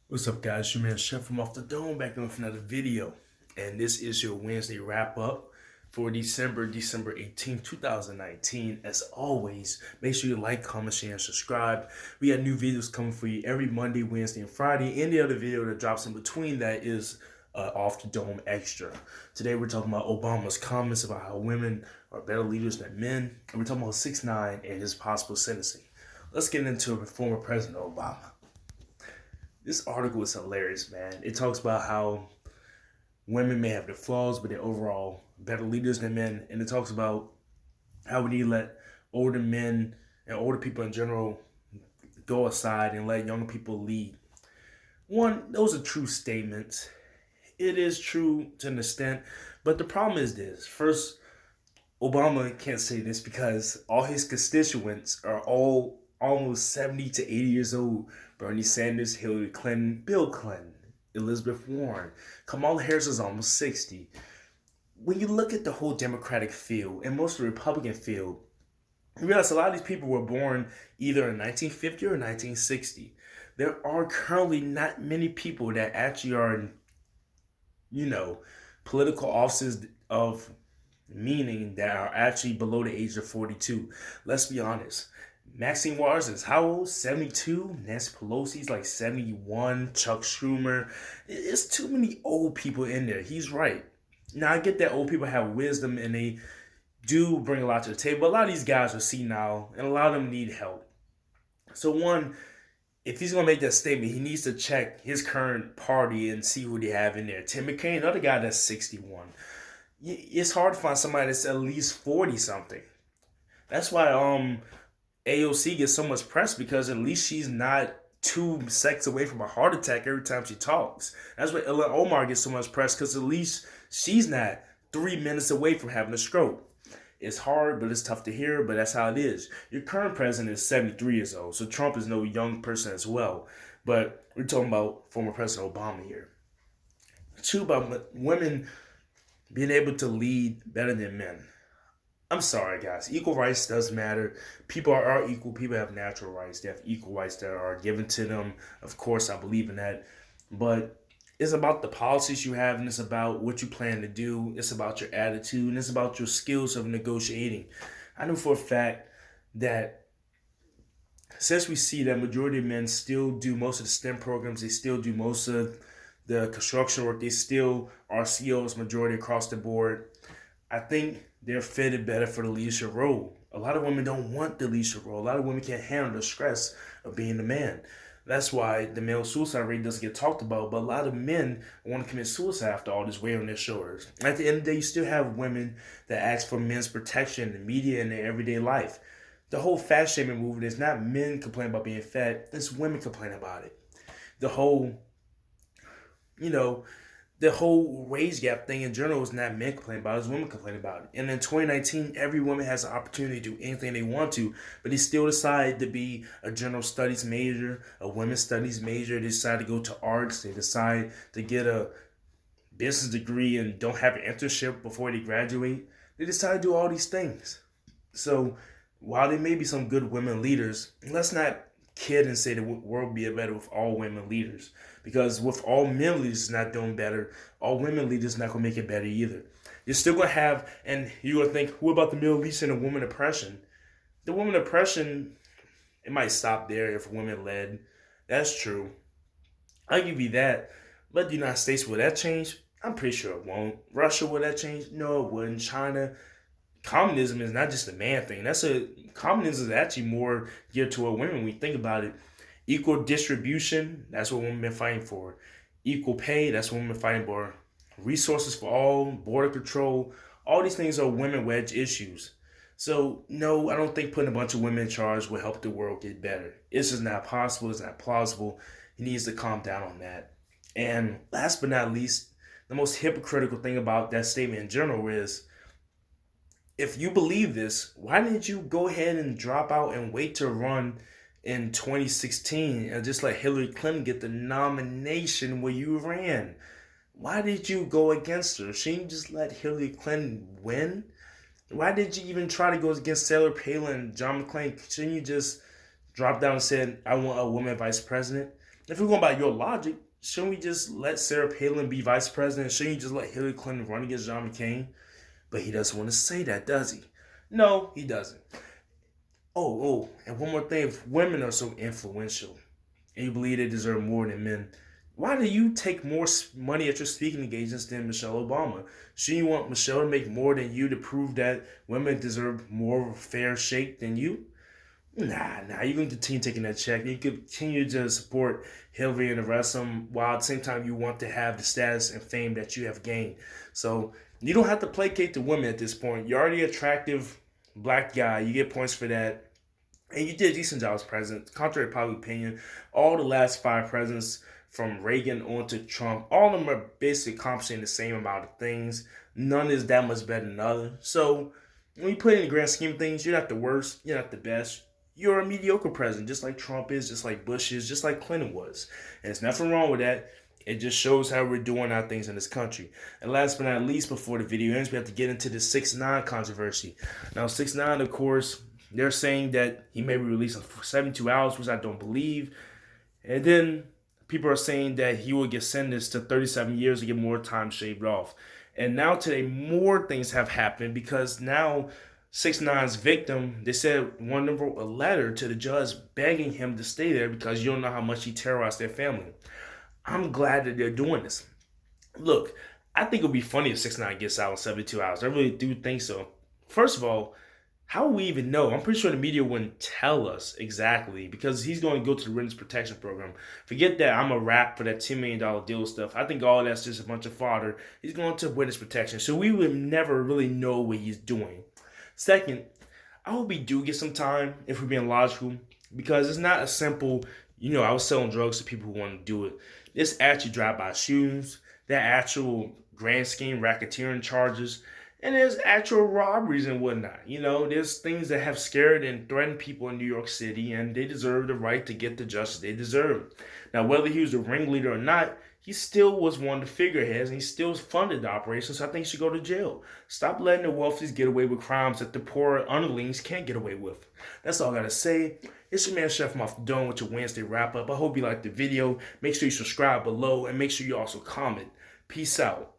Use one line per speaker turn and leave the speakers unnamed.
What's up, guys? Your man Chef from Off the Dome back with another video. And this is your Wednesday wrap up for December 18th, 2019. As always, make sure you like, comment, share, and subscribe. We got new videos coming for you every Monday, Wednesday, and Friday. Any other video that drops in between that is Off the Dome Extra. Today, we're talking about Obama's comments about how women are better leaders than men. And we're talking about 6ix9ine and his possible sentencing. Let's get into it with former President Obama. This article is hilarious, man. It talks about how women may have their flaws, but they're overall better leaders than men. And it talks about how we need to let older men and older people in general go aside and let younger people lead. One, those are true statements. It is true to an extent, but the problem is this. First, Obama can't say this because all his constituents are all almost 70 to 80 years old. Bernie Sanders, Hillary Clinton, Bill Clinton, Elizabeth Warren. Kamala Harris is almost 60. When you look at the whole Democratic field and most of the Republican field, you realize a lot of these people were born either in 1950 or 1960. There are currently not many people that actually are in, you know, political offices of meaning that are actually below the age of 42. Let's be honest. Maxine Waters is how old? 72. Nancy Pelosi's like 71. Chuck Schumer. It's too many old people in there. He's right. Now, I get that old people have wisdom and they do bring a lot to the table. But a lot of these guys are senile and a lot of them need help. So, one, if he's going to make that statement, he needs to check his current party and see who they have in there. Tim McCain, another guy that's 61. It's hard to find somebody that's at least 40 something. That's why AOC gets so much press because at least she's not 2 seconds away from a heart attack every time she talks. That's why Ilhan Omar gets so much press because at least she's not 3 minutes away from having a stroke. It's hard, but it's tough to hear, but that's how it is. Your current president is 73 years old, so Trump is no young person as well. But we're talking about former President Obama here. Two, about women being able to lead better than men. I'm sorry, guys. Equal rights does matter. People are equal. People have natural rights. They have equal rights that are given to them. Of course, I believe in that. But it's about the policies you have, and it's about what you plan to do. It's about your attitude, and it's about your skills of negotiating. I know for a fact that since we see that majority of men still do most of the STEM programs, they still do most of the construction work, they still are CEOs majority across the board. I think they're fitted better for the leadership role. A lot of women don't want the leadership role. A lot of women can't handle the stress of being a man. That's why the male suicide rate doesn't get talked about. But a lot of men want to commit suicide after all this weight on their shoulders. At the end of the day, you still have women that ask for men's protection in the media and their everyday life. The whole fat shaming movement is not men complaining about being fat, it's women complaining about it. The whole, you know, the whole wage gap thing in general is not men complaining about it, it's women complaining about it. And in 2019, every woman has an opportunity to do anything they want to, but they still decide to be a general studies major, a women's studies major. They decide to go to arts. They decide to get a business degree and don't have an internship before they graduate. They decide to do all these things. So while there may be some good women leaders, let's not kid and say the world would be better with all women leaders. Because with all men leaders not doing better, all women leaders not gonna make it better either. You're still gonna have, and you're gonna think, what about the Middle East and the woman oppression? The woman oppression, it might stop there if women led. That's true. I'll give you that. But the United States, will that change? I'm pretty sure it won't. Russia, will that change? No, it wouldn't. China, communism is not just a man thing. Communism is actually more geared toward women when we think about it. Equal distribution, that's what women been fighting for. Equal pay, that's what women been fighting for. Resources for all, border control, all these things are women wedge issues. So no, I don't think putting a bunch of women in charge will help the world get better. It's just not possible, it's not plausible. He needs to calm down on that. And last but not least, the most hypocritical thing about that statement in general is, if you believe this, why didn't you go ahead and drop out and wait to run in 2016 and just let Hillary Clinton get the nomination where you ran? Why did you go against her? Shouldn't you just let Hillary Clinton win? Why did you even try to go against Sarah Palin and John McCain? Shouldn't you just drop down and said, I want a woman vice president? If we're going by your logic, shouldn't we just let Sarah Palin be vice president? Shouldn't you just let Hillary Clinton run against John McCain? But he doesn't want to say that, does he? No, he doesn't. And one more thing. If women are so influential and you believe they deserve more than men, why do you take more money at your speaking engagements than Michelle Obama? Shouldn't you want Michelle to make more than you to prove that women deserve more of a fair shake than you? Nah, you can continue taking that check. You can continue to support Hillary and the rest of them while at the same time you want to have the status and fame that you have gained. So you don't have to placate the women at this point. You're already an attractive black guy. You get points for that. And you did a decent job as president. Contrary to public opinion, all the last 5 presidents from Reagan on to Trump, all of them are basically accomplishing the same amount of things. None is that much better than the other. So when you put it in the grand scheme of things, you're not the worst, you're not the best. You're a mediocre president, just like Trump is, just like Bush is, just like Clinton was. And there's nothing wrong with that. It just shows how we're doing our things in this country. And last but not least, before the video ends, we have to get into the 6ix9ine controversy. Now, 6ix9ine, of course, they're saying that he may be released in 72 hours, which I don't believe. And then people are saying that he will get sentenced to 37 years to get more time shaved off. And now today, more things have happened because now 6ix9ine's victim, they said one of them wrote a letter to the judge begging him to stay there because you don't know how much he terrorized their family. I'm glad that they're doing this. Look, I think it would be funny if 6ix9ine gets out in 72 hours. I really do think so. First of all, how will we even know? I'm pretty sure the media wouldn't tell us exactly because he's going to go to the witness protection program. Forget that I'm a rap for that $10 million deal stuff. I think all that's just a bunch of fodder. He's going to witness protection. So we would never really know what he's doing. Second, I hope we do get some time if we're being logical because it's not a simple, I was selling drugs to people who want to do it. This actually drive-by shootings, that actual grand scheme racketeering charges, and there's actual robberies and whatnot. There's things that have scared and threatened people in New York City, and they deserve the right to get the justice they deserve. Now, whether he was a ringleader or not, he still was one of the figureheads, and he still funded the operation, so I think he should go to jail. Stop letting the wealthies get away with crimes that the poor underlings can't get away with. That's all I gotta say. It's your man, Chef from Off the Dome, with your Wednesday wrap-up. I hope you liked the video. Make sure you subscribe below, and make sure you also comment. Peace out.